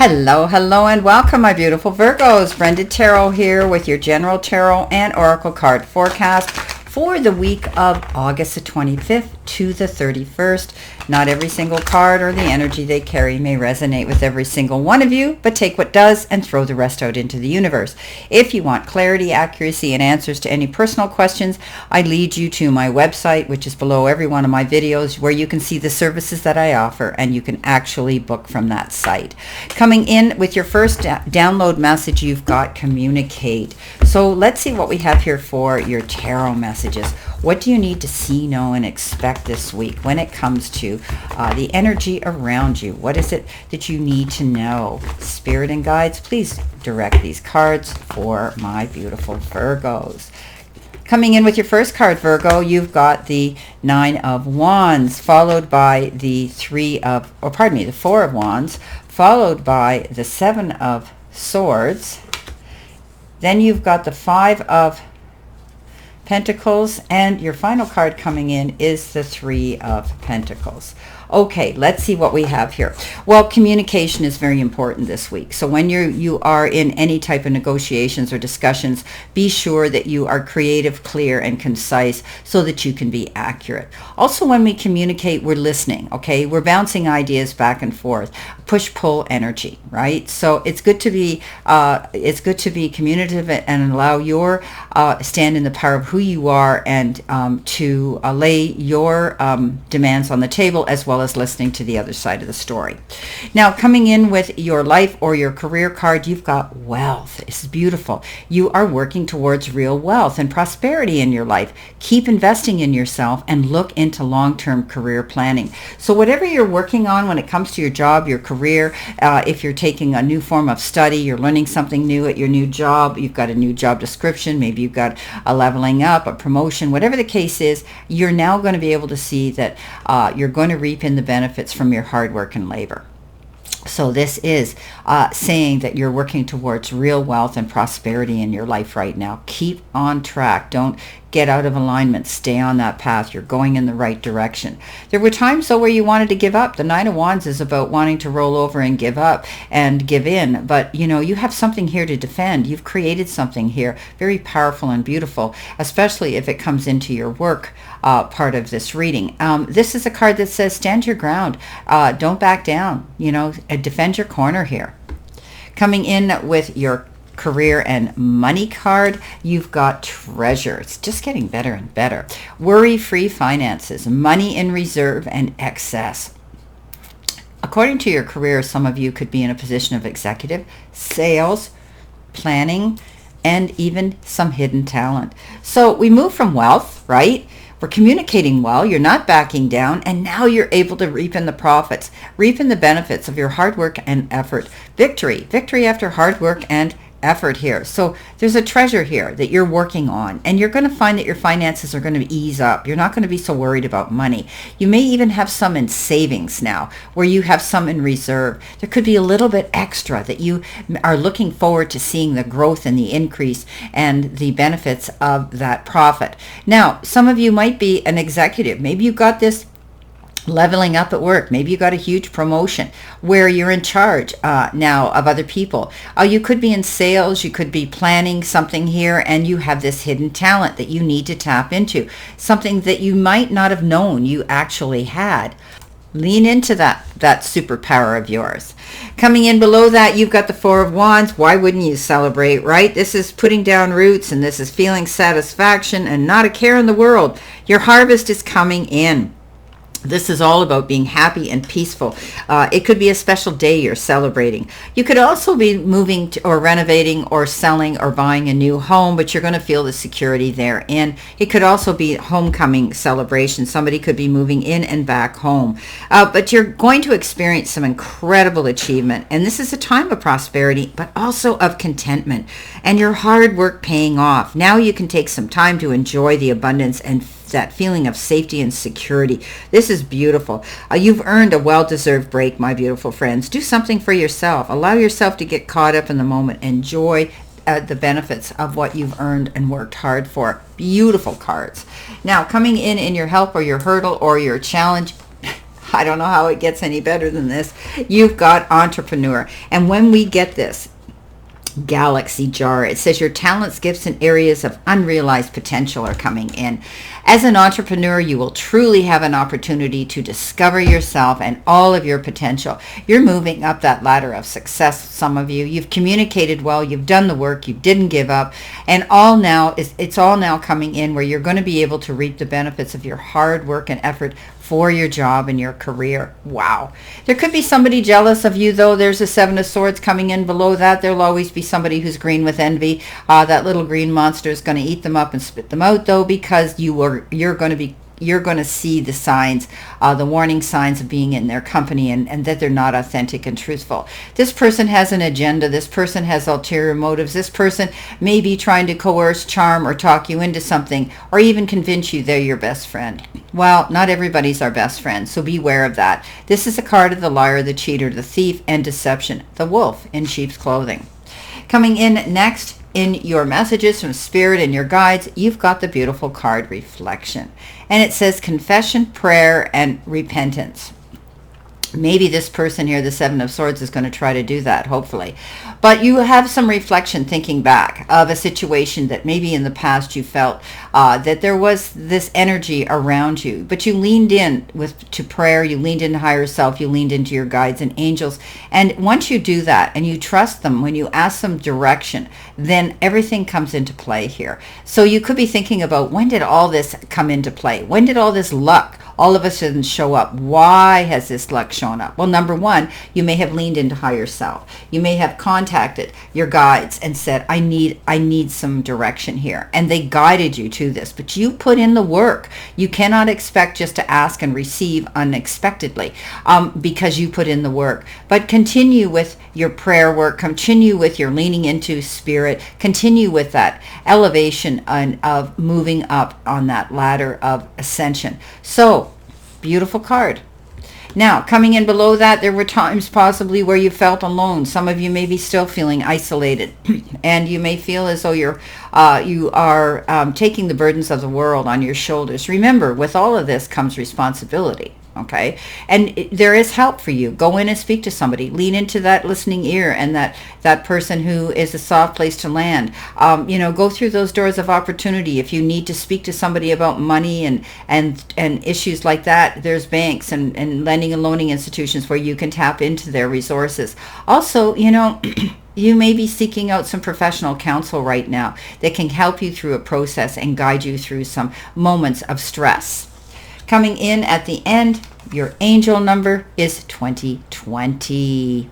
Hello, hello, and welcome, my beautiful Virgos. Brenda Taro here with your general tarot and oracle card forecast for the week of August the 25th to the 31st. Not every single card or the energy they carry may resonate with every single one of you, but take what does and throw the rest out into the universe. If you want clarity, accuracy, and answers to any personal questions, I lead you to my website, which is below every one of my videos, where you can see the services that I offer, and you can actually book from that site. Coming in with your first download message, you've got communicate. So let's see what we have here for your tarot messages. What do you need to see, know, and expect this week when it comes to the energy around you? What is it that you need to know? Spirit and guides, please direct these cards for my beautiful Virgos. Coming in with your first card, Virgo, you've got the Nine of Wands, followed by the the Four of Wands, followed by the Seven of Swords. Then you've got the Five of Pentacles, and your final card coming in is the Three of Pentacles. Okay, let's see what we have here. Well, communication is very important this week. So when you are in any type of negotiations or discussions, be sure that you are creative, clear, and concise so that you can be accurate. Also, when we communicate, we're listening, okay? We're bouncing ideas back and forth. Push-pull energy, right? So it's good to be communicative and allow your stand in the power of who you are, and to lay your demands on the table, as well as listening to the other side of the story. Now, coming in with your life or your career card, you've got wealth. This is beautiful. You are working towards real wealth and prosperity in your life. Keep investing in yourself and look into long-term career planning. So whatever you're working on when it comes to your job, your career, if you're taking a new form of study, you're learning something new at your new job, you've got a new job description, maybe you've got a leveling up, a promotion, whatever the case is, you're now going to be able to see that you're going to reap in the benefits from your hard work and labor. So this is saying that you're working towards real wealth and prosperity in your life right now. Keep on track. Don't get out of alignment. Stay on that path. You're going in the right direction. There were times, though, where you wanted to give up. The Nine of Wands is about wanting to roll over and give up and give in. But, you have something here to defend. You've created something here very powerful and beautiful, especially if it comes into your work part of this reading. This is a card that says stand your ground. Don't back down. Defend your corner here. Coming in with your career and money card, you've got treasure. It's just getting better and better. Worry-free finances, money in reserve, and excess. According to your career, some of you could be in a position of executive, sales, planning, and even some hidden talent. So we move from wealth, right? We're communicating well, you're not backing down, and now you're able to reap in the profits, reap in the benefits of your hard work and effort. Victory after hard work and effort here. So there's a treasure here that you're working on, and you're going to find that your finances are going to ease up. You're not going to be so worried about money. You may even have some in savings now, where you have some in reserve. There could be a little bit extra that you are looking forward to seeing the growth and the increase and the benefits of that profit. Now, some of you might be an executive. Maybe you got this leveling up at work. Maybe you got a huge promotion where you're in charge now of other people. You could be in sales. You could be planning something here, and you have this hidden talent that you need to tap into, something that you might not have known you actually had. Lean into that superpower of yours. Coming in below that, you've got the Four of Wands. Why wouldn't you celebrate, right? This is putting down roots, and this is feeling satisfaction and not a care in the world. Your harvest is coming in. This is all about being happy and peaceful. It could be a special day you're celebrating. You could also be moving or renovating or selling or buying a new home, but you're going to feel the security therein. It could also be homecoming celebration. Somebody could be moving in and back home. But you're going to experience some incredible achievement. And this is a time of prosperity, but also of contentment. And your hard work paying off. Now you can take some time to enjoy the abundance and that feeling of safety and security. This is beautiful. You've earned a well-deserved break, my beautiful friends. Do something for yourself. Allow yourself to get caught up in the moment. Enjoy the benefits of what you've earned and worked hard for. Beautiful cards. Now, coming in your help or your hurdle or your challenge, I don't know how it gets any better than this. You've got entrepreneur. And when we get this galaxy jar, it says your talents, gifts, and areas of unrealized potential are coming in. As an entrepreneur, you will truly have an opportunity to discover yourself and all of your potential. You're moving up that ladder of success, some of you. You've communicated well, you've done the work, you didn't give up, and it's all now coming in where you're going to be able to reap the benefits of your hard work and effort for your job and your career. Wow. There could be somebody jealous of you, though. There's a Seven of Swords coming in below that. There'll always be somebody who's green with envy. That little green monster is going to eat them up and spit them out, though, because you're going to see the signs, the warning signs of being in their company and that they're not authentic and truthful. This person has an agenda. This person has ulterior motives. This person may be trying to coerce, charm, or talk you into something, or even convince you they're your best friend. Well, not everybody's our best friend, so beware of that. This is a card of the liar, the cheater, the thief, and deception, the wolf in sheep's clothing. Coming in next, in your messages from Spirit and your guides, you've got the beautiful card Reflection. And it says confession, prayer, and repentance. Maybe this person here, the Seven of Swords, is going to try to do that, hopefully. But you have some reflection, thinking back of a situation that maybe in the past you felt that there was this energy around you. But you leaned in to prayer, you leaned into higher self, you leaned into your guides and angels. And once you do that and you trust them, when you ask them direction, then everything comes into play here. So you could be thinking about, when did all this come into play? When did all this luck all of a sudden show up? Why has this luck shown up? Well, number one, you may have leaned into higher self. You may have contacted your guides and said, I need some direction here. And they guided you to this, but you put in the work. You cannot expect just to ask and receive unexpectedly because you put in the work. But continue with your prayer work, continue with your leaning into Spirit, continue with that elevation of moving up on that ladder of ascension. So, beautiful card. Now, coming in below that, there were times possibly where you felt alone. Some of you may be still feeling isolated, and you may feel as though you are taking the burdens of the world on your shoulders. Remember, with all of this comes responsibility. Okay, and there is help for you. Go in and speak to somebody. Lean into that listening ear and that person who is a soft place to land. Go through those doors of opportunity. If you need to speak to somebody about money and issues like that, there's banks and lending and loaning institutions where you can tap into their resources. Also, you may be seeking out some professional counsel right now that can help you through a process and guide you through some moments of stress. Coming in at the end, your angel number is 2020.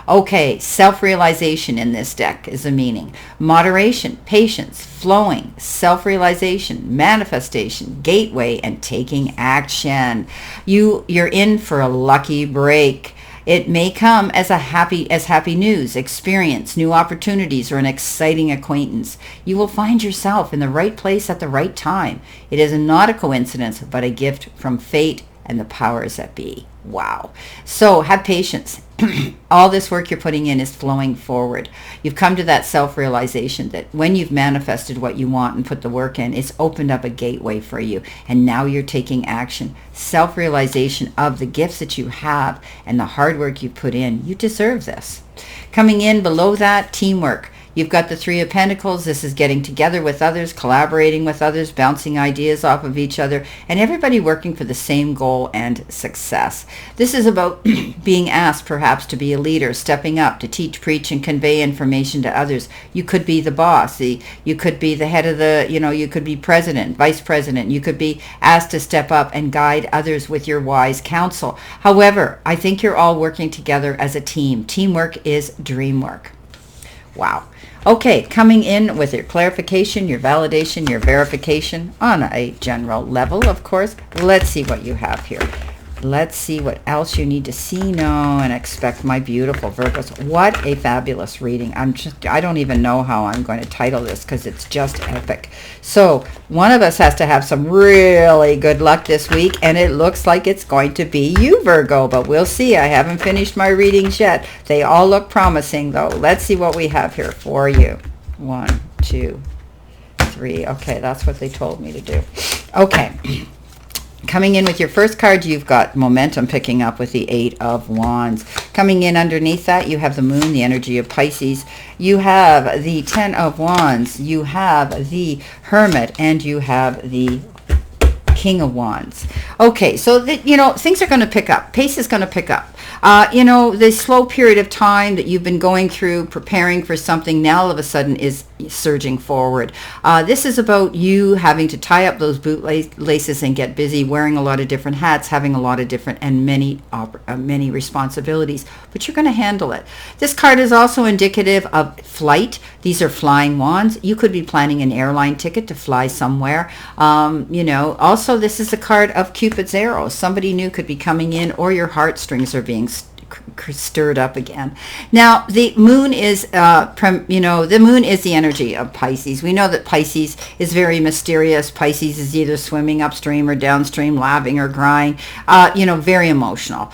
Okay, self-realization in this deck is a meaning. Moderation, patience, flowing, self-realization, manifestation, gateway, and taking action. You're in for a lucky break. It may come as happy news, experience, new opportunities, or an exciting acquaintance. You will find yourself in the right place at the right time. It is not a coincidence, but a gift from fate and the powers that be. Wow. So have patience. All this work you're putting in is flowing forward. You've come to that self-realization that when you've manifested what you want and put the work in, it's opened up a gateway for you. And now you're taking action. Self-realization of the gifts that you have and the hard work you put in. You deserve this. Coming in below that, teamwork. You've got the Three of Pentacles. This is getting together with others, collaborating with others, bouncing ideas off of each other, and everybody working for the same goal and success. This is about being asked perhaps to be a leader, stepping up to teach, preach, and convey information to others. You could be the boss. You could be the head of you could be president, vice president. You could be asked to step up and guide others with your wise counsel. However, I think you're all working together as a team. Teamwork is dream work. Wow. Okay, coming in with your clarification, your validation, your verification on a general level, of course. Let's see what you have here. Let's see what else you need to see, know, and expect, my beautiful Virgos. What a fabulous reading. I don't even know how I'm going to title this because it's just epic. So one of us has to have some really good luck this week, and it looks like it's going to be you, Virgo, but we'll see. I haven't finished my readings yet. They all look promising, though. Let's see what we have here for you. 1, 2, 3. Okay, that's what they told me to do. Okay. Coming in with your first card, you've got momentum picking up with the Eight of Wands. Coming in underneath that, you have the Moon, the energy of Pisces. You have the Ten of Wands. You have the Hermit, and you have the King of Wands. Okay, so things are going to pick up. Pace is going to pick up. The slow period of time that you've been going through, preparing for something, now all of a sudden is surging forward. This is about you having to tie up those bootlaces and get busy, wearing a lot of different hats, having a lot of different and many responsibilities, but you're going to handle it. This card is also indicative of flight. These are flying wands. You could be planning an airline ticket to fly somewhere. Also, this is a card of Cupid's arrow. Somebody new could be coming in, or your heartstrings are being stirred up again. Now, the moon is, the moon is the energy of Pisces. We know that Pisces is very mysterious. Pisces is either swimming upstream or downstream, laughing or crying, very emotional.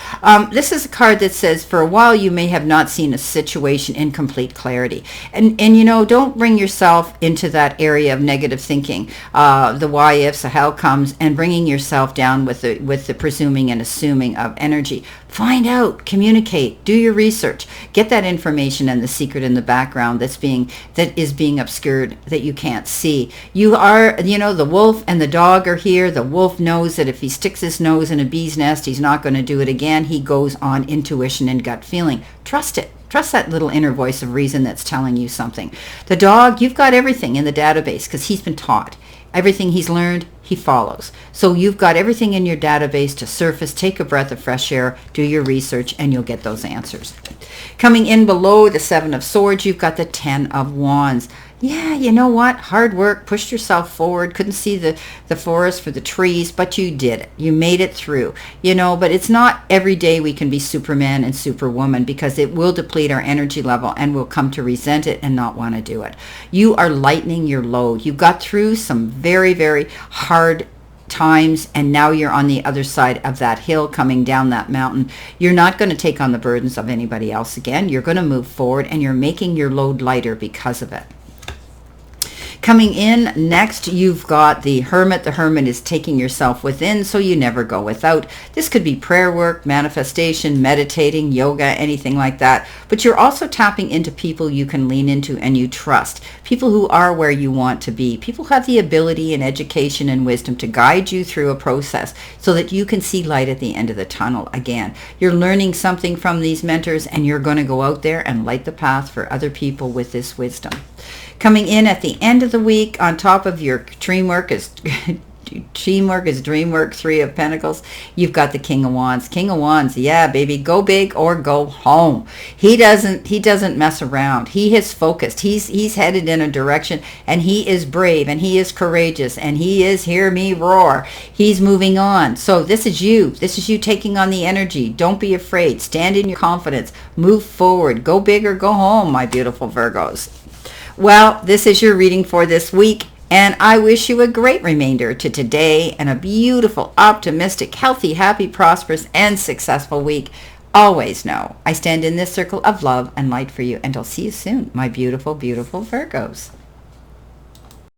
This is a card that says, for a while, you may have not seen a situation in complete clarity. And don't bring yourself into that area of negative thinking, the why ifs, the how comes, and bringing yourself down with the presuming and assuming of energy. Find out, communicate, do your research, get that information and the secret in the background that is being obscured, that you can't see. You are, the wolf and the dog are here. The wolf knows that if he sticks his nose in a bee's nest, he's not going to do it again. He goes on intuition and gut feeling. Trust it. Trust that little inner voice of reason that's telling you something. The dog, you've got everything in the database because he's been taught. Everything he's learned, he follows. So you've got everything in your database to surface. Take a breath of fresh air, do your research, and you'll get those answers. Coming in below the Seven of Swords, you've got the Ten of Wands. Yeah, you know what? Hard work, pushed yourself forward, couldn't see the forest for the trees, but you did it. You made it through. But it's not every day we can be Superman and Superwoman, because it will deplete our energy level and we'll come to resent it and not want to do it. You are lightening your load. You got through some very, very hard times, and now you're on the other side of that hill, coming down that mountain. You're not going to take on the burdens of anybody else again. You're going to move forward, and you're making your load lighter because of it. Coming in next, you've got the Hermit. The Hermit is taking yourself within, so you never go without. This could be prayer work, manifestation, meditating, yoga, anything like that. But you're also tapping into people you can lean into and you trust. People who are where you want to be. People who have the ability and education and wisdom to guide you through a process so that you can see light at the end of the tunnel again. You're learning something from these mentors, and you're going to go out there and light the path for other people with this wisdom. Coming in at the end of the week, on top of your teamwork is dream work, Three of Pentacles. You've got the King of Wands. King of Wands, yeah, baby, go big or go home. He doesn't mess around. He is focused. He's headed in a direction, and he is brave, and he is courageous, and he is, hear me roar. He's moving on. So this is you. This is you taking on the energy. Don't be afraid. Stand in your confidence. Move forward. Go big or go home, my beautiful Virgos. Well, this is your reading for this week, and I wish you a great remainder to today and a beautiful, optimistic, healthy, happy, prosperous, and successful week. Always know I stand in this circle of love and light for you, and I'll see you soon, my beautiful, beautiful Virgos.